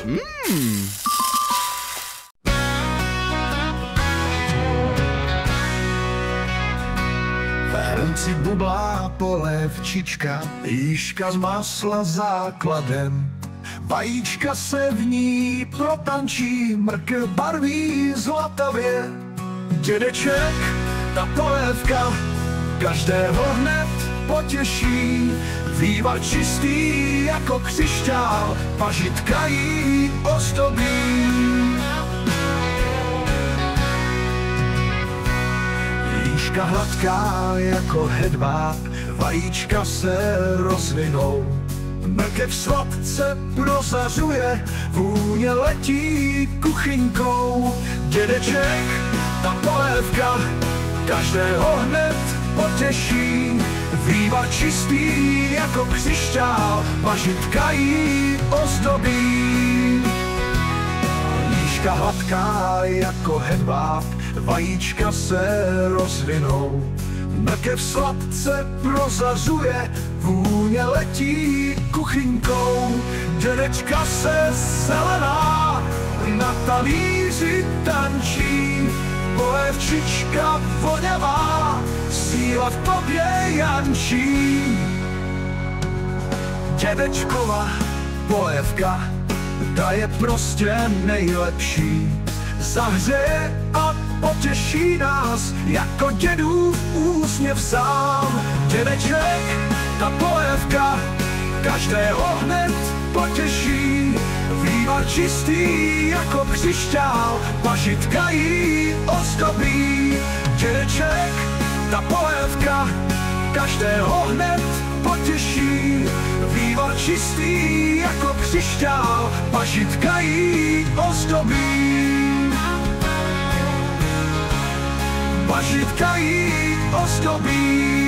Ve hrnci bublá polévčička, jížka z masla základem. Vajíčka se v ní protančí, mrkev barví zlatavě. Dědeček, ta polévka, každého hned potěší. Vývar čistý jako křišťál, pažitka jí ozdobí. Jížka hladká jako hedváb, vajíčka se rozvinou. Mrkev sladce prozařuje, vůně letí kuchyňkou. Dědeček, ta polévka, každého hned potěší. Vývar čistý jako křišťál, pažitka jí ozdobí. Jížka hladká jako hedváb, vajíčka se rozvinou. Mrkev sladce prozařuje, vůně letí kuchyňkou. Dědečka se zelená na talíři tančí. Polévčička voňavá, síla v tobě jančí. Dědečkova polévka, ta je prostě nejlepší. Zahřeje a potěší nás, jako dědův úsměv sám. Dědeček, ta polévka, každého hned potěší. Vývar čistý jako křišťál, pažitka jí ozdobí. Dědeček, ta polévka, každého hned potěší. Vývar čistý jako křišťál, pažitka jí ozdobí. Pažitka jí ozdobí.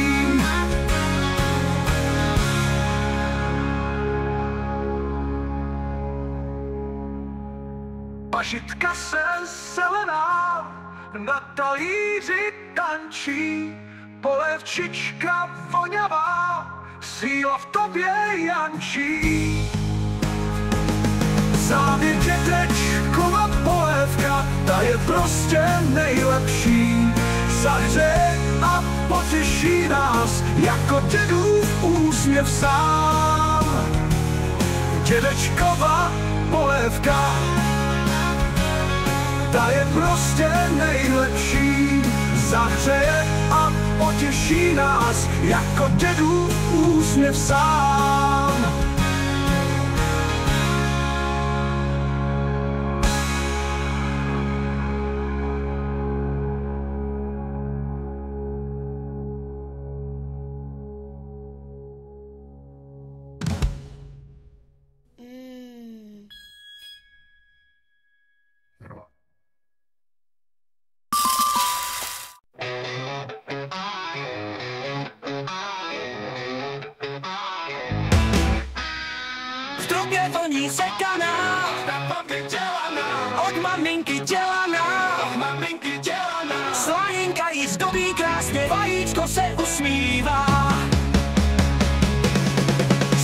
Pažitka se zelená na talíři tančí. Polévčička voňavá, síla v tobě jančí. Závěr dědečkova polévka, ta je prostě nejlepší. Zahřeje a potěší nás, jako dědův úsměv sám. Dědečkova polévka, ta je prostě nejlepší. Zahřeje a potěší nás, jako dědův úsměv sám. Voní sekaná, od maminky dělaná, slaninka jí zdobí krásně, vajíčko se usmívá.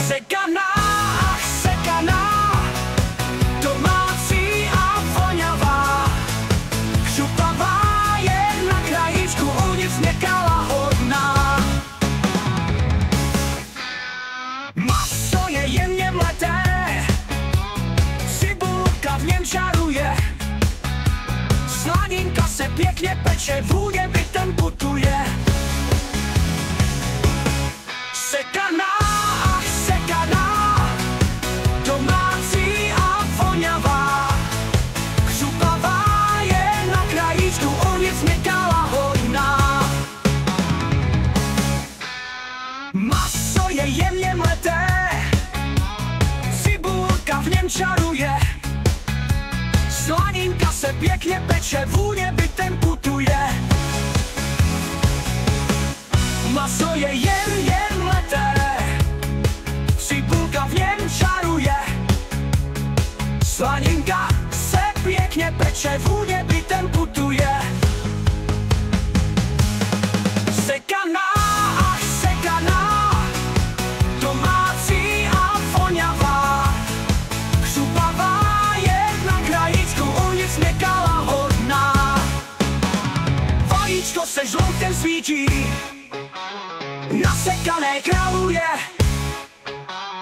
Sekaná, ach sekaná, domácí a voňavá, šupavá je na krajíčku, uvnitř měkkala hodná. Maso je jemně mleté, v něm čaruje, slaninka se pěkně peče, vůně bytem putuje. Sekaná, ach sekaná, domácí a voňavá, křupavá je na krajíčku, uvnitř měkkala hodná. Maso je jemně mleté, cibulka v něm čaruje, slaninka se pěkně peče, vůně bytem putuje. Maso je jen mleté, cibulka v něm čaruje, slaninka se pěkně peče, vůně bytem putuje. Sekaná, ach sekaná, domácí a voňavá, křupavá se žloutem svítí, nasekané králuje.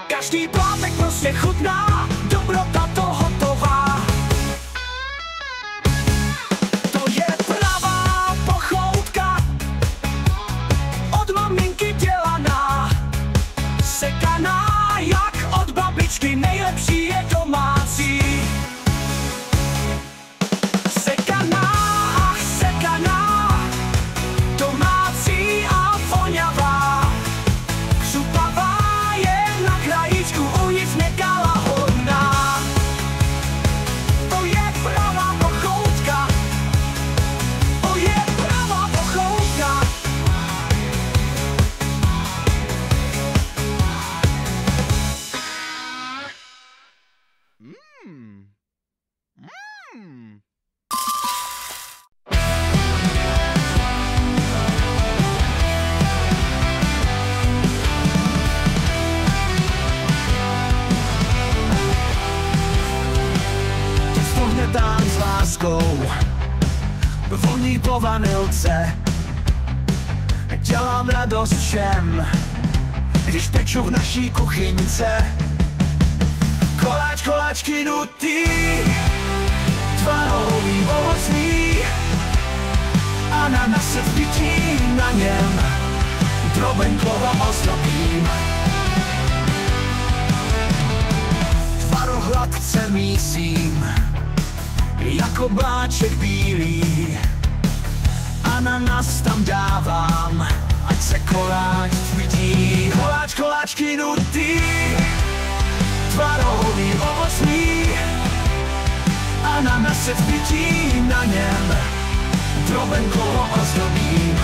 Každý plátek prostě chutná, dobrota to hotová. To je pravá pochoutka, od maminky dělaná, sekaná jak od babičky, nejlepší je domácí. Sekaná, ach sekaná, domácí a voňavá, křupavá je na krajíčku, u nic nekala hodná. To je pravá pochoutka, to je pravá pochoutka. Tán s láskou, voní po vanilce, dělám radost všem, když peču v naší kuchyňce. Koláč, koláčky nutý, tvarohový, ovocný, ananas v pití na něm, drobenkova ozdobím. Tvarohladce mísím, jako báček bílý, ananas tam dávám, ať se koláč vidí. Koláč, koláčky nutý, tvarohový, ovocný, ananas v pití na něm, drobenkovo ozdobím.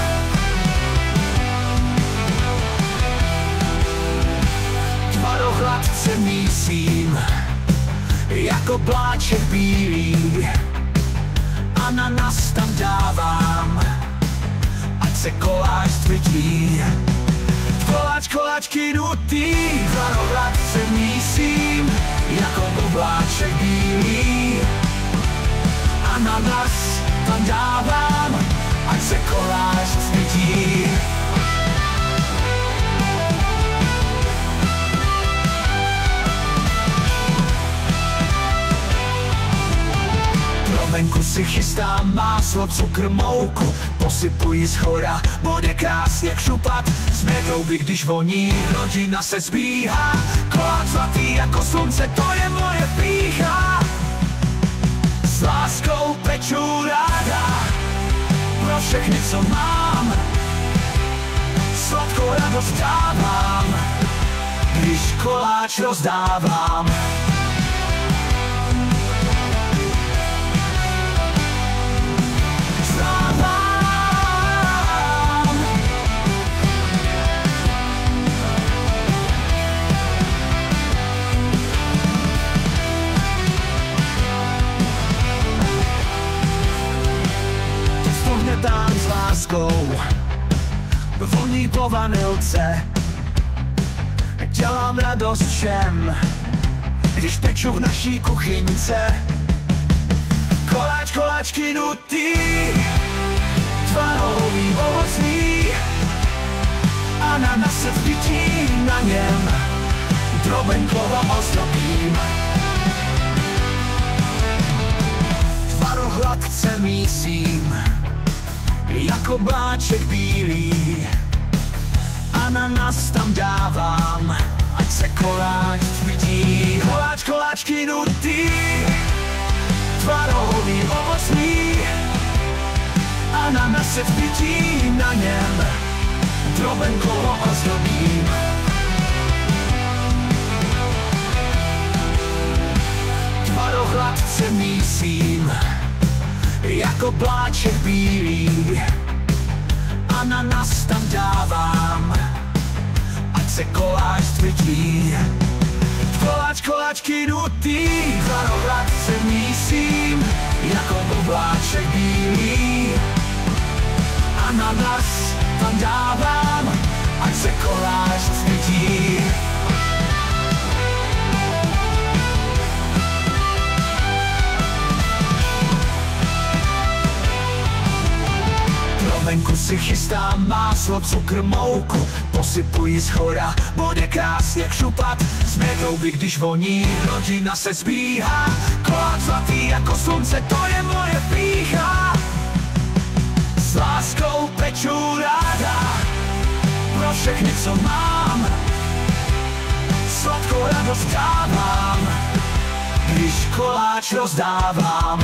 Tvarohladce mísím, jako pláček bílý, ananas tam dávám, ať se koláč stvrdí. Koláč, koláčky nutý, tvarohladce mísím, jako bobláček bílý, ananas tam dávám, ať se koláč stvrdí. Venku si chystám máslo, cukr, mouku, posypuji shora, bude krásně křupat. Z mé trouby, když voní, rodina se zbíhá. Koláč zlatý jako slunce, to je moje pýcha. S láskou peču ráda, pro všechny, co mám, sladkou radost dávám, když koláč rozdávám. Tán s láskou, voní po vanilce, dělám radost všem, když peču v naší kuchyňce. Koláč, koláčky nutý, tvarohový, ovocný, ananas v pití na něm, drobenkova ozdobím. Tvarohladce mísím, jako báček bílý, ananas tam dávám, ať se koláč vidí. Koláč, koláčky nutý, tvarohový, ovocný, ananas v pití na něm, drobenkovo ozdobím. Tvarohladce mísím, jako pláček bílý, ananas tam dávám, ať se koláč stvrdí. Koláč, koláčky nutý, tvarohladce mísím, jako bobláček bílý, ananas tam dávám, ať se koláč stvrdí. Venku Chystám máslo, cukr, mouku, posypuji zhora, bude krásně kšupat. Jsme trouby, když voní, rodina se zbíhá. Koláč zlatý jako slunce, to je moje pýcha. S láskou peču ráda, pro všechny, co mám. Sladkou radost dávám, když koláč rozdávám.